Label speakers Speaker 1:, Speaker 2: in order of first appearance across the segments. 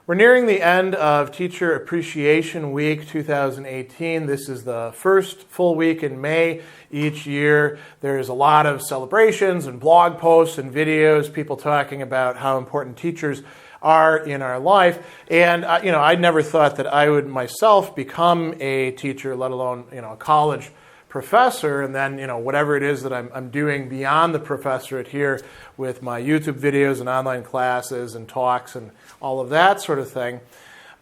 Speaker 1: We're nearing the end of Teacher Appreciation Week 2018. This is the first full week in May each year. There's a lot of celebrations and blog posts and videos, people talking about how important teachers are in our life. And, I never thought that I would myself become a teacher, let alone, a college professor, and then whatever it is that I'm doing beyond the professorate here with my YouTube videos and online classes and talks and all of that sort of thing.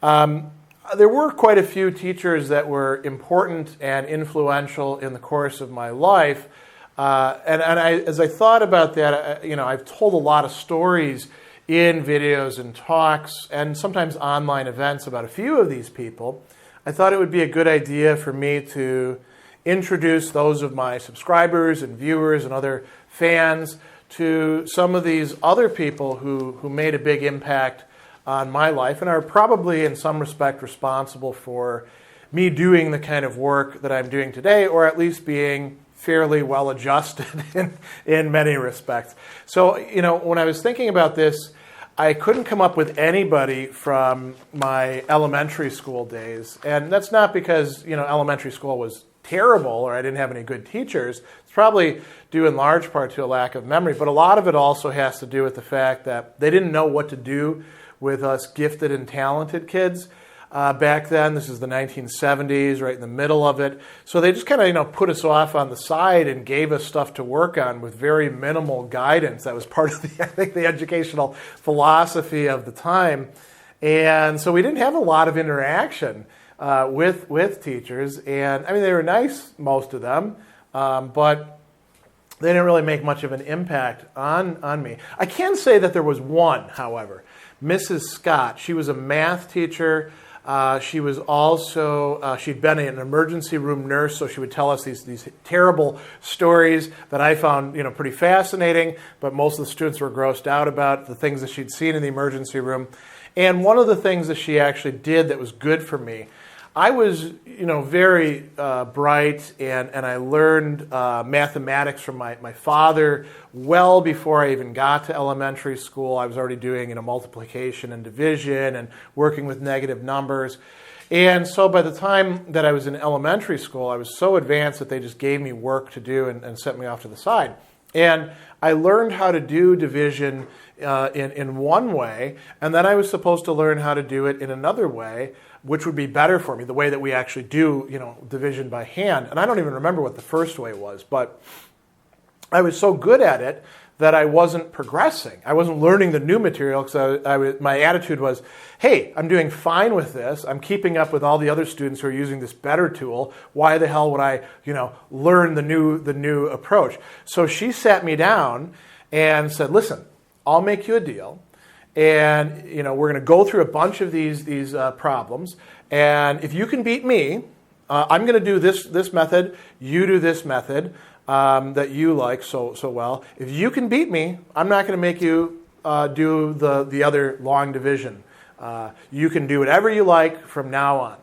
Speaker 1: There were quite a few teachers that were important and influential in the course of my life, and as I thought about that, I've told a lot of stories in videos and talks and sometimes online events about a few of these people. I thought it would be a good idea for me to introduce those of my subscribers and viewers and other fans to some of these other people who made a big impact on my life and are probably in some respect responsible for me doing the kind of work that I'm doing today, or at least being fairly well adjusted in many respects. So, when I was thinking about this, I couldn't come up with anybody from my elementary school days. And that's not because, elementary school was terrible or I didn't have any good teachers. It's probably due in large part to a lack of memory, but a lot of it also has to do with the fact that they didn't know what to do with us gifted and talented kids back then. This is the 1970s, right in the middle of it. So they just kind of, put us off on the side and gave us stuff to work on with very minimal guidance. That was part of the educational philosophy of the time. And so we didn't have a lot of interaction with teachers, and they were nice, most of them, but they didn't really make much of an impact on me. I can say that there was one, however, Mrs. Scott. She was a math teacher. She was also, she'd been an emergency room nurse, so she would tell us these terrible stories that I found, pretty fascinating, but most of the students were grossed out about the things that she'd seen in the emergency room. And one of the things that she actually did that was good for me, I was, very bright, and I learned mathematics from my father well before I even got to elementary school. I was already doing, multiplication and division and working with negative numbers. And so by the time that I was in elementary school, I was so advanced that they just gave me work to do and set me off to the side. And I learned how to do division in one way, and then I was supposed to learn how to do it in another way, which would be better for me, the way that we actually do, division by hand. And I don't even remember what the first way was, but I was so good at it that I wasn't progressing. I wasn't learning the new material because my attitude was, hey, I'm doing fine with this. I'm keeping up with all the other students who are using this better tool. Why the hell would I, learn the new approach? So she sat me down and said, listen, I'll make you a deal. And, we're going to go through a bunch of these problems. And if you can beat me, I'm going to do this method. You do this method that you like so well. If you can beat me, I'm not going to make you do the other long division. You can do whatever you like from now on.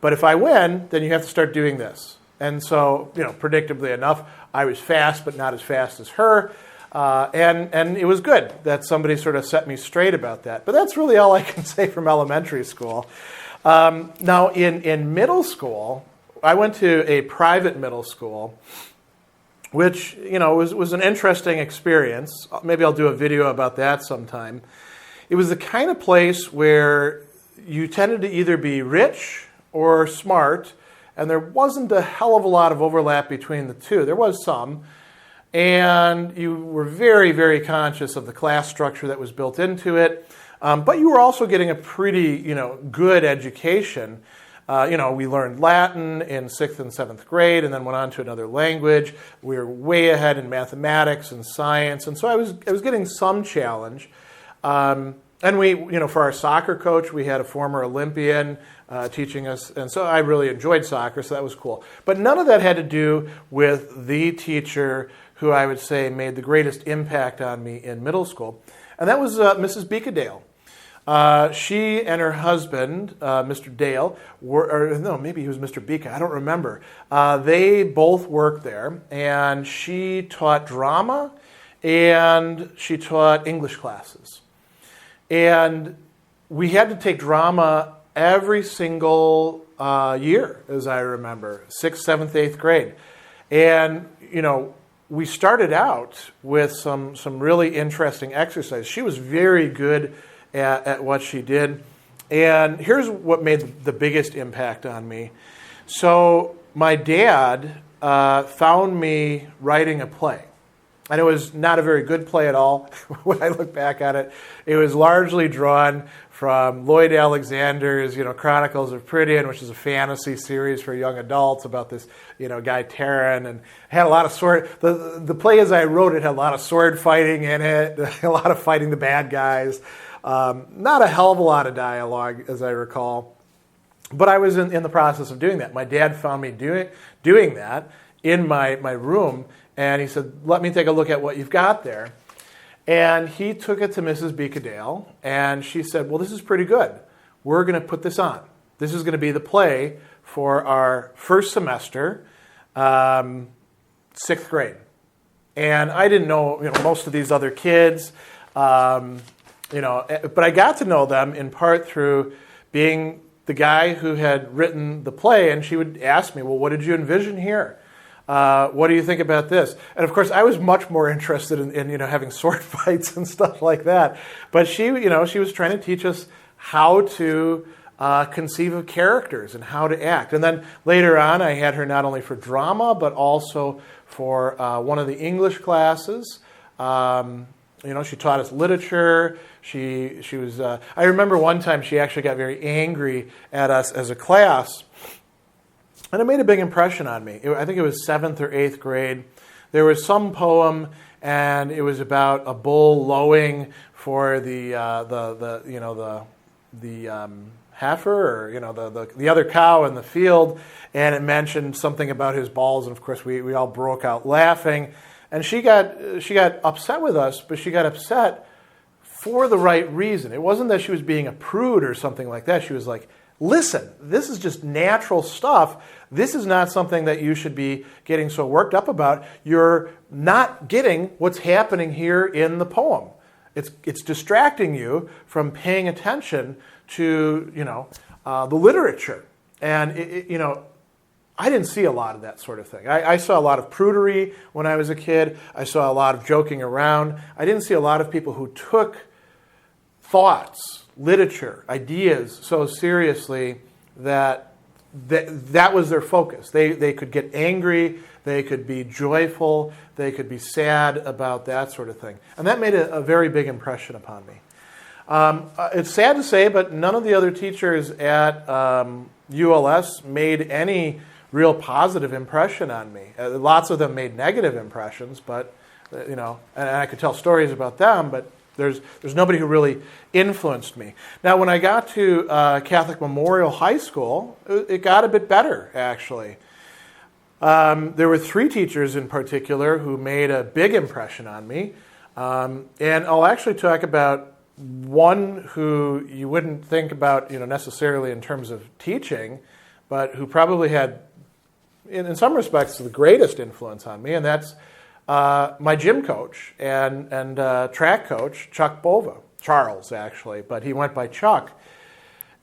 Speaker 1: But if I win, then you have to start doing this. And so, predictably enough, I was fast, but not as fast as her. And it was good that somebody sort of set me straight about that. But that's really all I can say from elementary school. Now, in middle school, I went to a private middle school, which, was an interesting experience. Maybe I'll do a video about that sometime. It was the kind of place where you tended to either be rich or smart, and there wasn't a hell of a lot of overlap between the two. There was some. And you were very, very conscious of the class structure that was built into it. But you were also getting a pretty, good education. We learned Latin in 6th and 7th grade and then went on to another language. We were way ahead in mathematics and science. And so I was getting some challenge. And we, for our soccer coach, we had a former Olympian teaching us. And so I really enjoyed soccer, so that was cool. But none of that had to do with the teacher who I would say made the greatest impact on me in middle school. And that was Mrs. Bicha-Dale. She and her husband, Mr. Dale, maybe he was Mr. Bicha, I don't remember. They both worked there, and she taught drama and she taught English classes. And we had to take drama every single year, as I remember, 6th, 7th, 8th grade. And, we started out with some really interesting exercises. She was very good at what she did. And here's what made the biggest impact on me. So my dad found me writing a play. And it was not a very good play at all. When I look back at it, it was largely drawn from Lloyd Alexander's, Chronicles of Prydian, which is a fantasy series for young adults about this, guy Taran, and had a lot of sword. The play as I wrote it had a lot of sword fighting in it, a lot of fighting the bad guys. Not a hell of a lot of dialogue, as I recall. But I was in the process of doing that. My dad found me doing that in my room. And he said, let me take a look at what you've got there. And he took it to Mrs. Bicha-Dale, and she said, well, this is pretty good. We're going to put this on. This is going to be the play for our first semester, 6th grade. And I didn't know, most of these other kids, but I got to know them in part through being the guy who had written the play, and she would ask me, well, what did you envision here? What do you think about this? And of course, I was much more interested in having sword fights and stuff like that. But she was trying to teach us how to conceive of characters and how to act. And then later on, I had her not only for drama, but also for one of the English classes. She taught us literature. She was. I remember one time she actually got very angry at us as a class. And it made a big impression on me. I think it was 7th or 8th grade. There was some poem, and it was about a bull lowing for the heifer, or the other cow in the field, and it mentioned something about his balls, and of course we all broke out laughing. And she got upset with us, but she got upset for the right reason. It wasn't that she was being a prude or something like that. She was like, listen, this is just natural stuff. This is not something that you should be getting so worked up about. You're not getting what's happening here in the poem. It's distracting you from paying attention to the literature. And I didn't see a lot of that sort of thing. I saw a lot of prudery when I was a kid. I saw a lot of joking around. I didn't see a lot of people who took thoughts, literature, ideas so seriously that was their focus. They could get angry, they could be joyful, they could be sad about that sort of thing. And that made a very big impression upon me. It's sad to say, but none of the other teachers at ULS made any real positive impression on me. Lots of them made negative impressions, but and I could tell stories about them, but there's nobody who really influenced me. Now, when I got to Catholic Memorial High School, it got a bit better, actually. There were 3 teachers in particular who made a big impression on me. And I'll actually talk about one who you wouldn't think about necessarily in terms of teaching, but who probably had, in some respects, the greatest influence on me, and that's my gym coach and track coach, Chuck Bova. Charles, actually, but he went by Chuck.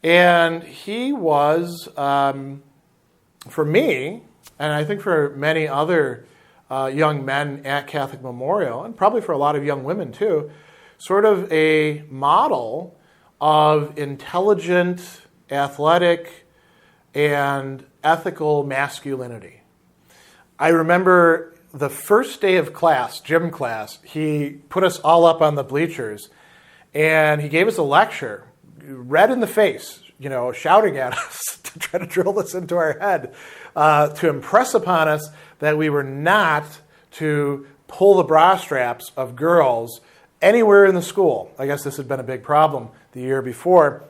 Speaker 1: And he was, for me, and I think for many other young men at Catholic Memorial, and probably for a lot of young women too, sort of a model of intelligent, athletic, and ethical masculinity. I remember the first day of class, gym class, he put us all up on the bleachers, and he gave us a lecture, red in the face, shouting at us to try to drill this into our head, to impress upon us that we were not to pull the bra straps of girls anywhere in the school. I guess this had been a big problem the year before.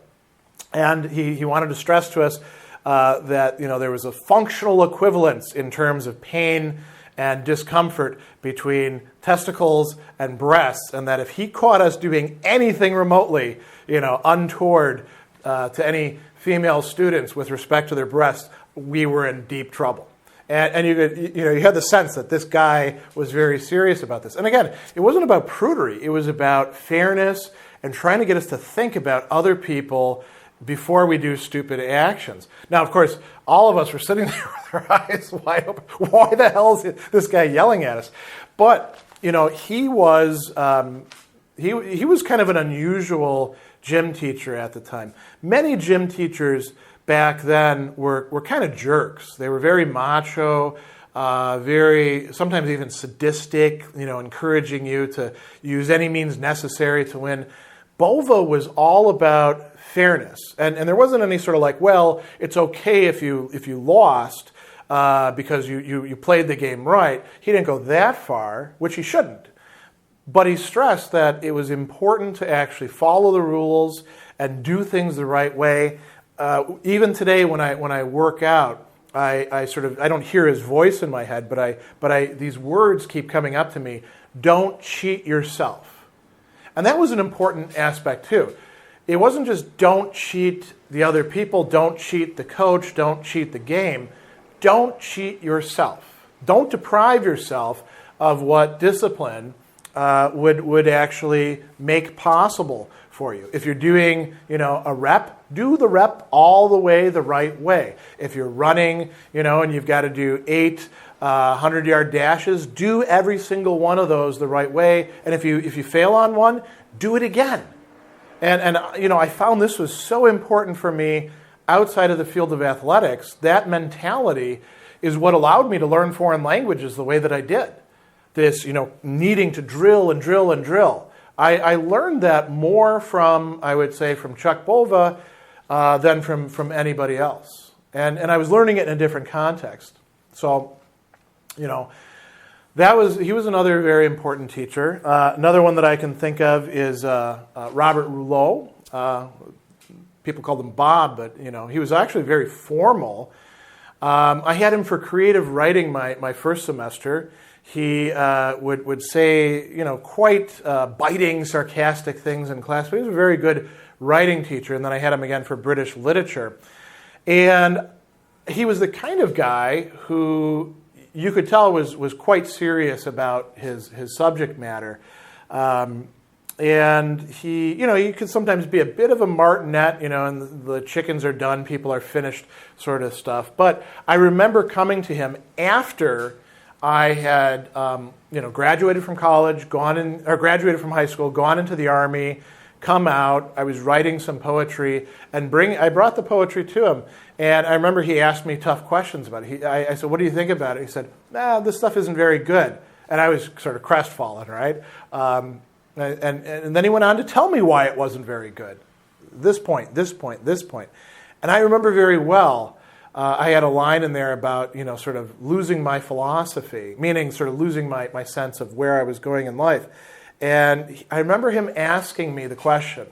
Speaker 1: And he wanted to stress to us that there was a functional equivalence in terms of pain and discomfort between testicles and breasts, and that if he caught us doing anything remotely, untoward to any female students with respect to their breasts, we were in deep trouble. And you had the sense that this guy was very serious about this. And again, it wasn't about prudery. It was about fairness and trying to get us to think about other people before we do stupid actions. Now, of course, all of us were sitting there with our eyes wide open. Why the hell is this guy yelling at us? But, he was he was kind of an unusual gym teacher at the time. Many gym teachers back then were kind of jerks. They were very macho, very sometimes even sadistic, encouraging you to use any means necessary to win. Bova was all about fairness, and there wasn't any sort of like, well, it's okay if you lost because you played the game right. He didn't go that far, which he shouldn't. But he stressed that it was important to actually follow the rules and do things the right way. Even today, when I work out, I don't hear his voice in my head, but these words keep coming up to me. Don't cheat yourself, and that was an important aspect too. It wasn't just don't cheat the other people, don't cheat the coach, don't cheat the game. Don't cheat yourself. Don't deprive yourself of what discipline would actually make possible for you. If you're doing, a rep, do the rep all the way the right way. If you're running, and you've got to do 8 100-yard dashes, do every single one of those the right way. And if you fail on one, do it again. And I found this was so important for me outside of the field of athletics. That mentality is what allowed me to learn foreign languages the way that I did. This, needing to drill and drill and drill. I learned that more from, I would say, from Chuck Bova than from anybody else. And I was learning it in a different context. So, he was another very important teacher. Another one that I can think of is Robert Rouleaux. People called him Bob, but, he was actually very formal. I had him for creative writing my first semester. He would say, quite biting, sarcastic things in class, but he was a very good writing teacher. And then I had him again for British literature. And he was the kind of guy who you could tell was quite serious about his subject matter. And he could sometimes be a bit of a martinet, and the chickens are done, people are finished sort of stuff. But I remember coming to him after I had, graduated from college, graduated from high school, gone into the Army, come out. I was writing some poetry, and I brought the poetry to him. And I remember he asked me tough questions about it. I said, "What do you think about it?" He said, "This stuff isn't very good." And I was sort of crestfallen, right? And then he went on to tell me why it wasn't very good. This point, this point, this point. And I remember very well. I had a line in there about, sort of losing my philosophy, meaning sort of losing my sense of where I was going in life. And I remember him asking me the question,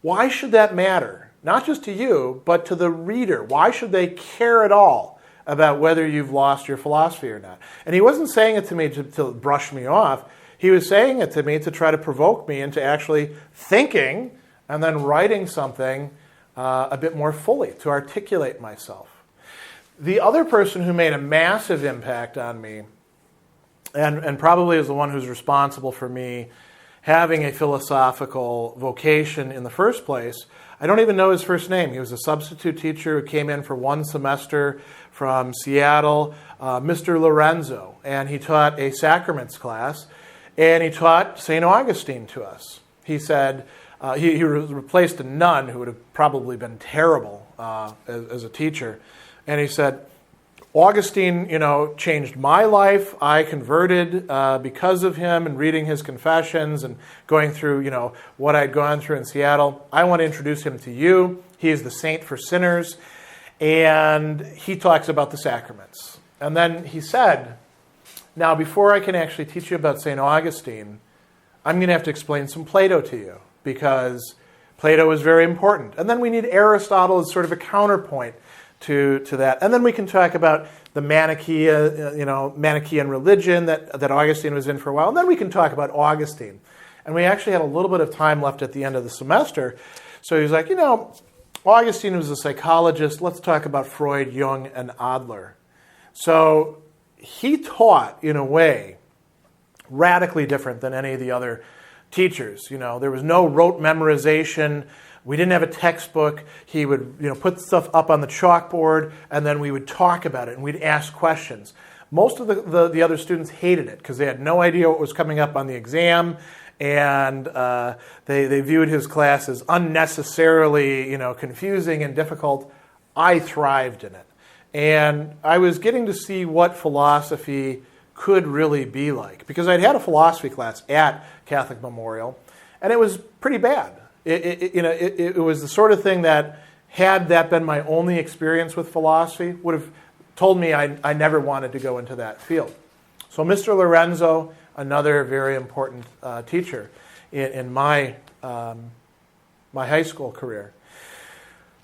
Speaker 1: why should that matter? Not just to you, but to the reader. Why should they care at all about whether you've lost your philosophy or not? And he wasn't saying it to me to brush me off. He was saying it to me to try to provoke me into actually thinking and then writing something a bit more fully, to articulate myself. The other person who made a massive impact on me, and probably is the one who's responsible for me having a philosophical vocation in the first place, I don't even know his first name. He was a substitute teacher who came in for one semester from Seattle, Mr. Lorenzo, and he taught a sacraments class, and he taught St. Augustine to us. He said, he replaced a nun who would have probably been terrible as a teacher. And he said, Augustine, changed my life. I converted because of him and reading his confessions and going through, what I'd gone through in Seattle. I want to introduce him to you. He is the saint for sinners. And he talks about the sacraments. And then he said, now, before I can actually teach you about St. Augustine, I'm going to have to explain some Plato to you, because Plato is very important. And then we need Aristotle as sort of a counterpoint to that. And then we can talk about the Manichaean religion that Augustine was in for a while. And then we can talk about Augustine. And we actually had a little bit of time left at the end of the semester. So he was like, Augustine was a psychologist. Let's talk about Freud, Jung, and Adler. So he taught in a way radically different than any of the other teachers. There was no rote memorization. We didn't have a textbook. He would put stuff up on the chalkboard, and then we would talk about it, and we'd ask questions. Most of the other students hated it because they had no idea what was coming up on the exam, and they viewed his class as unnecessarily confusing and difficult. I thrived in it. And I was getting to see what philosophy could really be like, because I'd had a philosophy class at Catholic Memorial, and it was pretty bad. It was the sort of thing that, had that been my only experience with philosophy, would have told me I never wanted to go into that field. So Mr. Lorenzo, another very important teacher in my my high school career.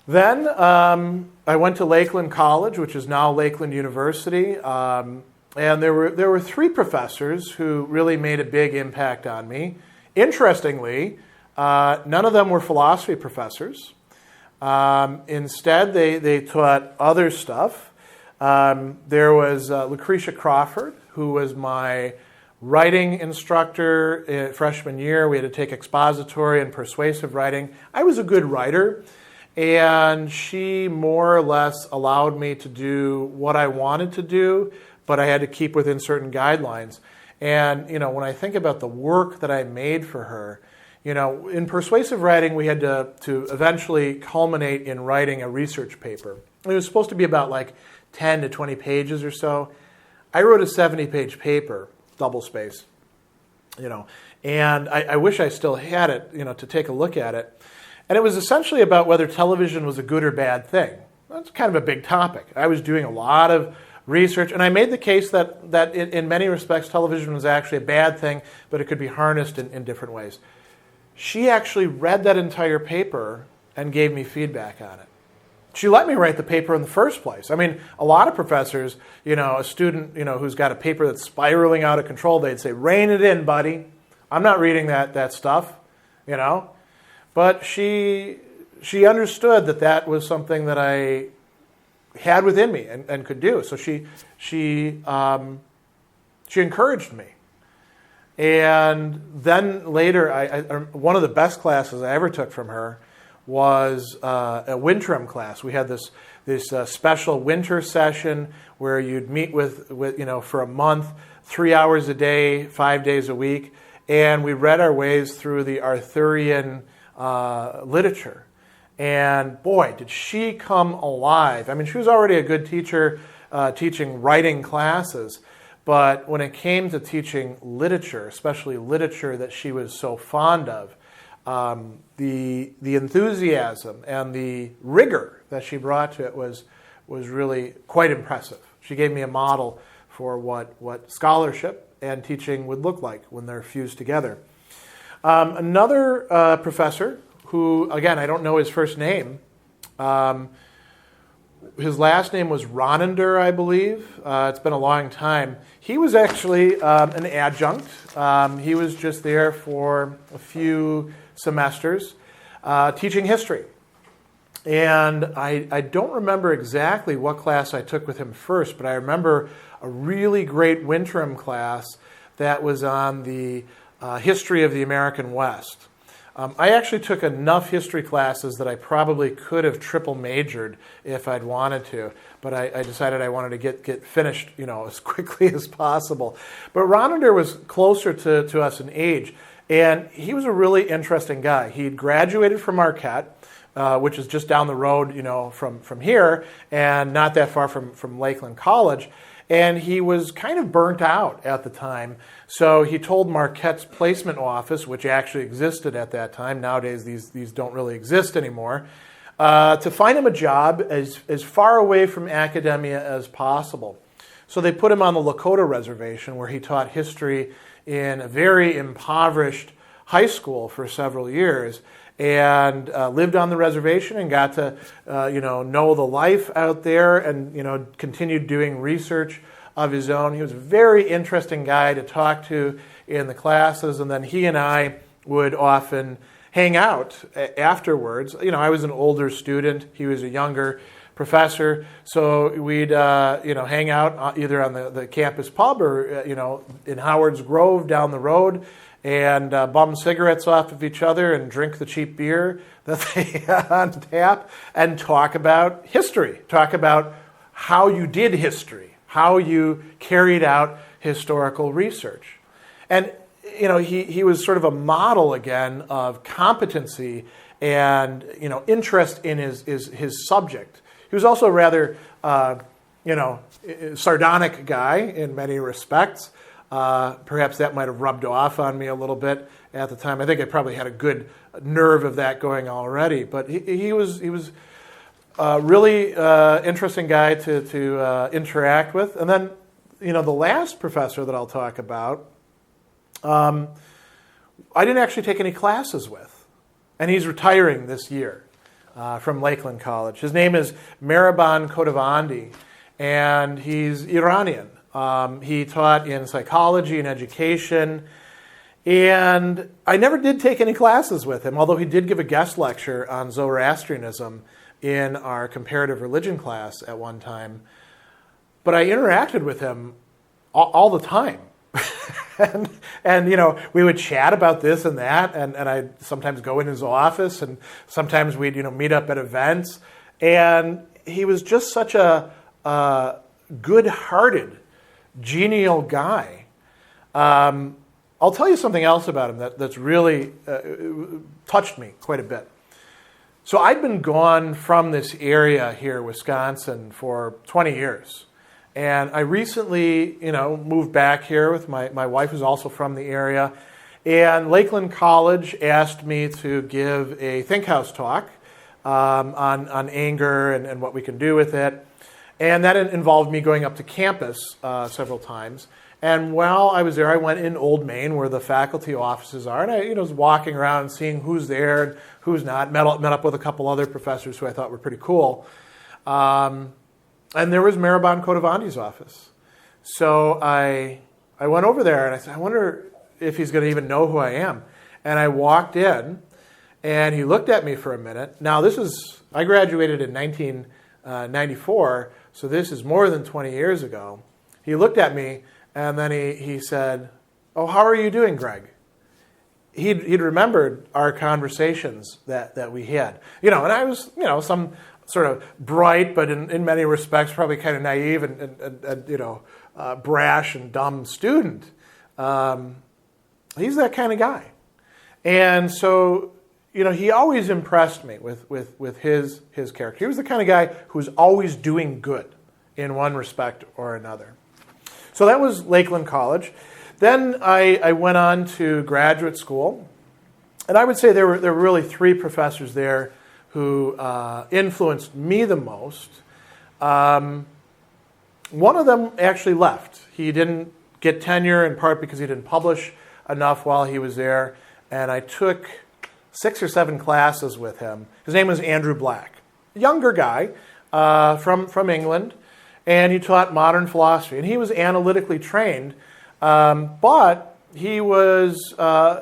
Speaker 1: Then I went to Lakeland College, which is now Lakeland University, and there were three professors who really made a big impact on me. Interestingly, none of them were philosophy professors. Instead, they taught other stuff. There was Lucretia Crawford, who was my writing instructor in freshman year. We had to take expository and persuasive writing. I was a good writer, and she more or less allowed me to do what I wanted to do, but I had to keep within certain guidelines. And, when I think about the work that I made for her, in persuasive writing, we had to eventually culminate in writing a research paper. It was supposed to be about 10 to 20 pages or so. I wrote a 70-page paper, double space, and I wish I still had it, to take a look at it. And it was essentially about whether television was a good or bad thing. That's kind of a big topic. I was doing a lot of research, and I made the case that in many respects television was actually a bad thing, but it could be harnessed in different ways. She actually read that entire paper and gave me feedback on it. She let me write the paper in the first place. I mean, a lot of professors, a student, who's got a paper that's spiraling out of control, they'd say, "Rein it in, buddy. I'm not reading that stuff," But she understood that was something that I had within me and could do. So she encouraged me. And then later, one of the best classes I ever took from her was a winterim class. We had this special winter session where you'd meet with for a month, 3 hours a day, 5 days a week, and we read our ways through the Arthurian literature. And boy, did she come alive. I mean, she was already a good teacher teaching writing classes, but when it came to teaching literature, especially literature that she was so fond of, the enthusiasm and the rigor that she brought to it was really quite impressive. She gave me a model for what scholarship and teaching would look like when they're fused together. Another professor who, again, I don't know his first name. His last name was Ronender, I believe. It's been a long time. He was actually an adjunct. He was just there for a few semesters teaching history. And I don't remember exactly what class I took with him first, but I remember a really great winterim class that was on the history of the American West. I actually took enough history classes that I probably could have triple majored if I'd wanted to, but I decided I wanted to get finished, as quickly as possible. But Ronender was closer to us in age, and he was a really interesting guy. He'd graduated from Marquette, which is just down the road, from here, and not that far from Lakeland College. And he was kind of burnt out at the time. So he told Marquette's placement office, which actually existed at that time, nowadays these don't really exist anymore, to find him a job as far away from academia as possible. So they put him on the Lakota reservation, where he taught history in a very impoverished high school for several years, and lived on the reservation and got to know the life out there, and continued doing research of his own. He was a very interesting guy to talk to in the classes, and then he and I would often hang out afterwards. I was an older student, he was a younger professor. So we'd hang out either on the campus pub or in Howard's Grove down the road, and bum cigarettes off of each other and drink the cheap beer that they had on tap, and talk about history, talk about how you did history, how you carried out historical research. And he was sort of a model again of competency and interest in his subject. He was also a rather sardonic guy in many respects. Perhaps that might have rubbed off on me a little bit at the time. I think I probably had a good nerve of that going already. But he was a really interesting guy to interact with. And then the last professor that I'll talk about, I didn't actually take any classes with. And he's retiring this year from Lakeland College. His name is Mehreban Khodavandi, and he's Iranian. He taught in psychology and education, and I never did take any classes with him, although he did give a guest lecture on Zoroastrianism in our comparative religion class at one time. But I interacted with him all the time. and we would chat about this and that, and I'd sometimes go in his office, and sometimes we'd meet up at events, and he was just such a good-hearted, genial guy. I'll tell you something else about him that's really touched me quite a bit. So I'd been gone from this area here, Wisconsin, for 20 years. And I recently, moved back here with my wife, who's also from the area. And Lakeland College asked me to give a Think House talk on anger and what we can do with it. And that involved me going up to campus several times. And while I was there, I went in Old Main, where the faculty offices are, and I was walking around and seeing who's there and who's not. Met up with a couple other professors who I thought were pretty cool. And there was Mehreban Khodavandi's office. So I went over there, and I said, I wonder if he's going to even know who I am. And I walked in, and he looked at me for a minute. Now, I graduated in 1994, so this is more than 20 years ago. He looked at me, and then he said, "Oh, how are you doing, Greg?" He'd remembered our conversations that we had. And I was, some sort of bright, but in many respects probably kind of naive and brash and dumb student. He's that kind of guy. And so, he always impressed me with his character. He was the kind of guy who was always doing good in one respect or another. So that was Lakeland College. Then I went on to graduate school. And I would say there were really three professors there who influenced me the most. One of them actually left. He didn't get tenure, in part because he didn't publish enough while he was there. And I took 6 or 7 classes with him. His name was Andrew Black. Younger guy from England. And he taught modern philosophy. And he was analytically trained, but he was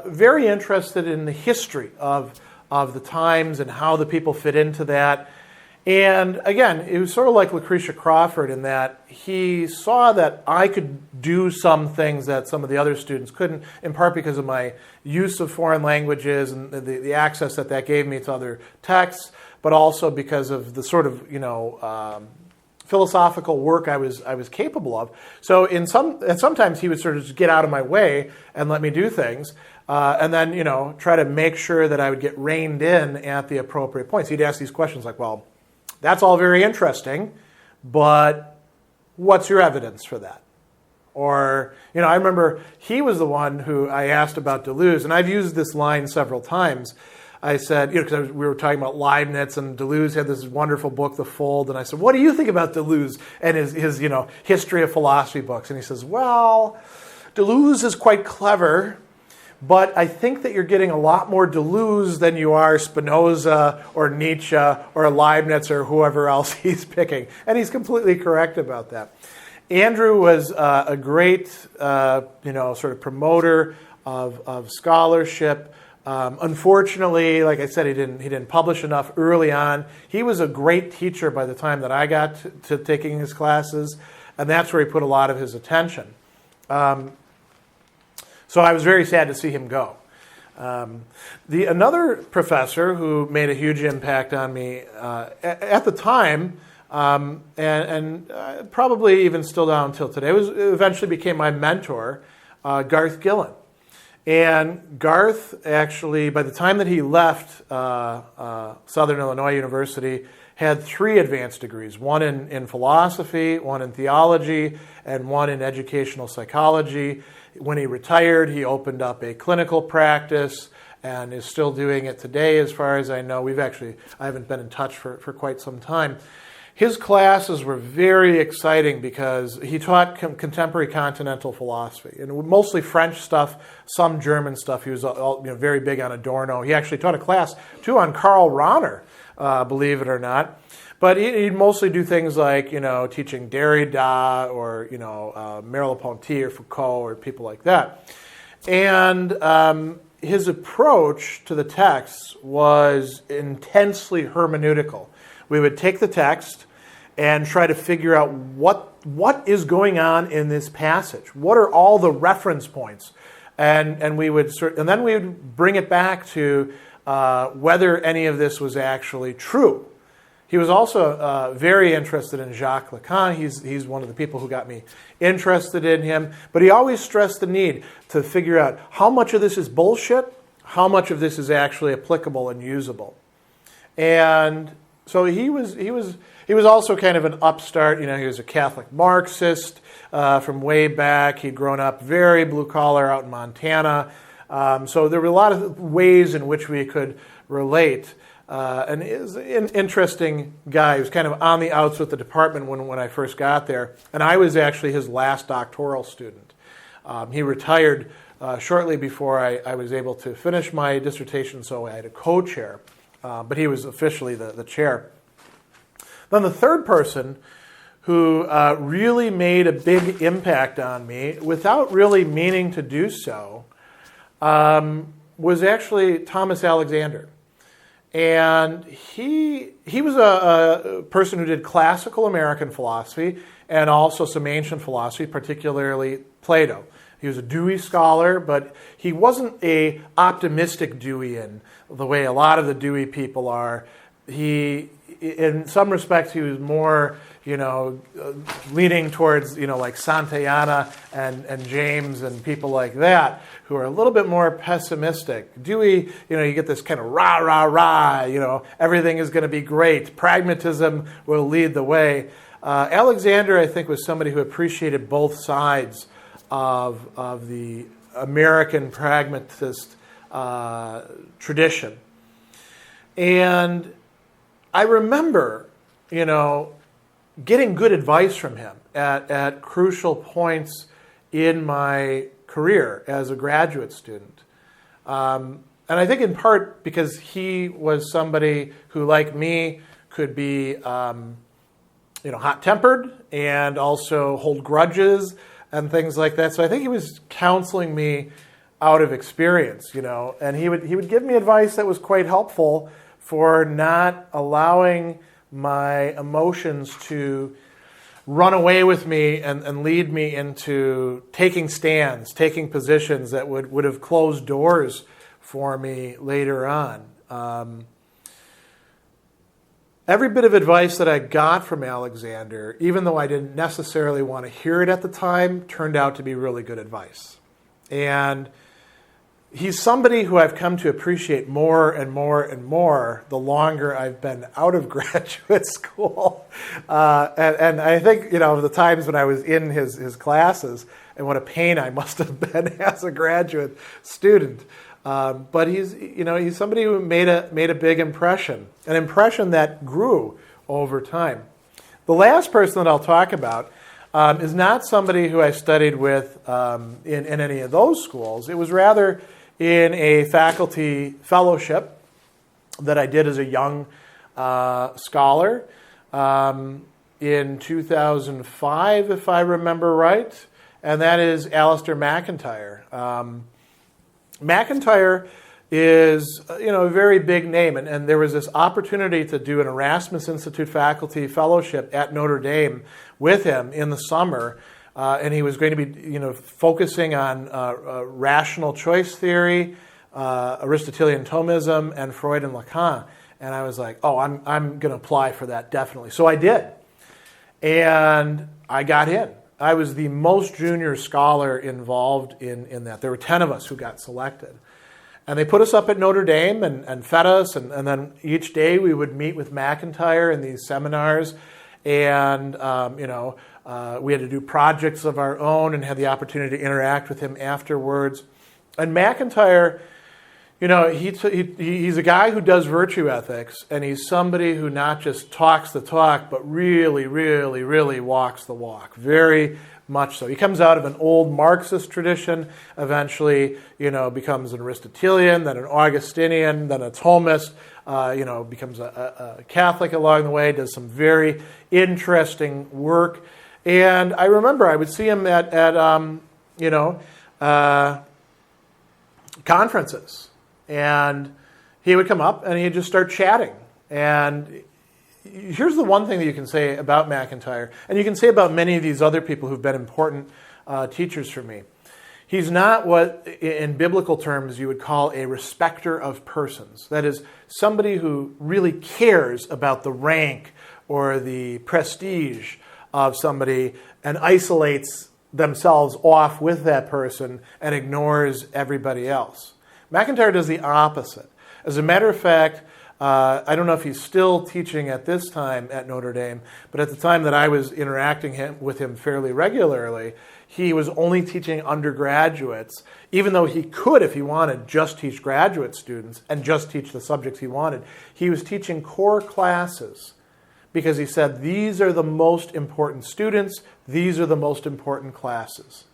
Speaker 1: very interested in the history of the times and how the people fit into that. And again, it was sort of like Lucretia Crawford in that he saw that I could do some things that some of the other students couldn't, in part because of my use of foreign languages and the access that gave me to other texts, but also because of the sort of, philosophical work I was capable of. So and sometimes he would sort of just get out of my way and let me do things, and then try to make sure that I would get reined in at the appropriate points. He'd ask these questions like, "Well, that's all very interesting, but what's your evidence for that?" Or I remember he was the one who I asked about Deleuze, and I've used this line several times. I said, because we were talking about Leibniz, and Deleuze had this wonderful book, The Fold, and I said, "What do you think about Deleuze and his history of philosophy books?" And he says, "Well, Deleuze is quite clever, but I think that you're getting a lot more Deleuze than you are Spinoza or Nietzsche or Leibniz or whoever else he's picking." And he's completely correct about that. Andrew was a great, sort of promoter of scholarship. Unfortunately, like I said, he didn't publish enough early on. He was a great teacher by the time that I got to taking his classes, and that's where he put a lot of his attention. So I was very sad to see him go. Another professor who made a huge impact on me at the time, and probably even still down until today, eventually became my mentor, Garth Gillen. And Garth actually, by the time that he left Southern Illinois University, had 3 advanced degrees, one in philosophy, one in theology, and one in educational psychology. When he retired, he opened up a clinical practice and is still doing it today, as far as I know. I haven't been in touch for quite some time. His classes were very exciting because he taught contemporary continental philosophy, and mostly French stuff, some German stuff. He was very big on Adorno. He actually taught a class, too, on Karl Rahner, believe it or not. But he'd mostly do things like, teaching Derrida or, Merleau-Ponty or Foucault or people like that. And his approach to the texts was intensely hermeneutical. We would take the text and try to figure out what is going on in this passage. What are all the reference points? And then we would bring it back to whether any of this was actually true. He was also very interested in Jacques Lacan. He's one of the people who got me interested in him. But he always stressed the need to figure out how much of this is bullshit, how much of this is actually applicable and usable. And so he was also kind of an upstart. He was a Catholic Marxist from way back. He'd grown up very blue collar out in Montana. So there were a lot of ways in which we could relate. And he's an interesting guy. He was kind of on the outs with the department when I first got there. And I was actually his last doctoral student. He retired shortly before I was able to finish my dissertation, so I had a co-chair. But he was officially the chair. Then the third person who really made a big impact on me, without really meaning to do so, was actually Thomas Alexander. And he was a person who did classical American philosophy and also some ancient philosophy, particularly Plato. He was a Dewey scholar, but he wasn't a optimistic Deweyan the way a lot of the Dewey people are. In some respects, he was more, leaning towards, like Santayana and James and people like that, who are a little bit more pessimistic. Dewey, you get this kind of rah, rah, rah, everything is going to be great. Pragmatism will lead the way. Alexander, I think, was somebody who appreciated both sides of the American pragmatist tradition. And I remember, getting good advice from him at crucial points in my career as a graduate student. And I think in part because he was somebody who, like me, could be hot-tempered and also hold grudges and things like that. So I think he was counseling me out of experience, and he would give me advice that was quite helpful for not allowing my emotions to run away with me and lead me into taking stands, taking positions that would have closed doors for me later on. Every bit of advice that I got from Alexander, even though I didn't necessarily want to hear it at the time, turned out to be really good advice. And he's somebody who I've come to appreciate more and more and more the longer I've been out of graduate school. And I think, the times when I was in his classes and what a pain I must have been as a graduate student. But he's somebody who made a big impression, an impression that grew over time. The last person that I'll talk about is not somebody who I studied with in any of those schools. It was rather in a faculty fellowship that I did as a young scholar in 2005, if I remember right, and that is Alistair Mcintyre. Mcintyre is a very big name, and there was this opportunity to do an Erasmus Institute faculty fellowship at Notre Dame with him in the summer, and he was going to be focusing on rational choice theory, Aristotelian Thomism, and Freud and Lacan. And I was like, oh, I'm going to apply for that definitely. So I did, and I got in. I was the most junior scholar involved in that. There were 10 of us who got selected. And they put us up at Notre Dame and fed us, and then each day we would meet with Mcintyre in these seminars, and we had to do projects of our own and had the opportunity to interact with him afterwards. And Mcintyre, he's a guy who does virtue ethics, and he's somebody who not just talks the talk, but really, really, really walks the walk. Very much so. He comes out of an old Marxist tradition, eventually, becomes an Aristotelian, then an Augustinian, then a Thomist, becomes a Catholic along the way, does some very interesting work. And I remember I would see him at conferences, and he would come up and he'd just start chatting. And here's the one thing that you can say about Mcintyre, and you can say about many of these other people who've been important teachers for me. He's not what, in biblical terms, you would call a respecter of persons. That is, somebody who really cares about the rank or the prestige of somebody and isolates themselves off with that person and ignores everybody else. Mcintyre does the opposite. As a matter of fact, I don't know if he's still teaching at this time at Notre Dame, but at the time that I was interacting with him fairly regularly, he was only teaching undergraduates, even though he could, if he wanted, just teach graduate students and just teach the subjects he wanted. He was teaching core classes because he said, these are the most important students, these are the most important classes.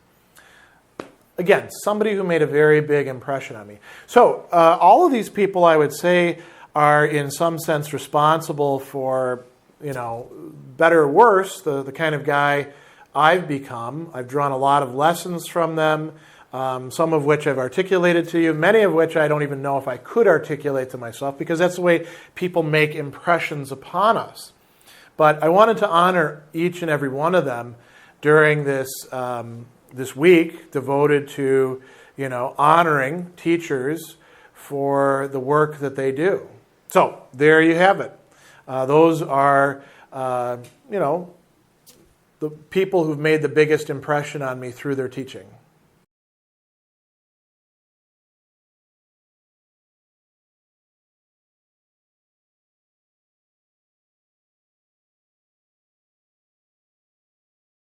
Speaker 1: Again, somebody who made a very big impression on me. So all of these people, I would say, are in some sense responsible for, better or worse, the kind of guy I've become. I've drawn a lot of lessons from them, some of which I've articulated to you, many of which I don't even know if I could articulate to myself, because that's the way people make impressions upon us. But I wanted to honor each and every one of them during this week devoted to, honoring teachers for the work that they do. So there you have it. Those are, the people who've made the biggest impression on me through their teaching.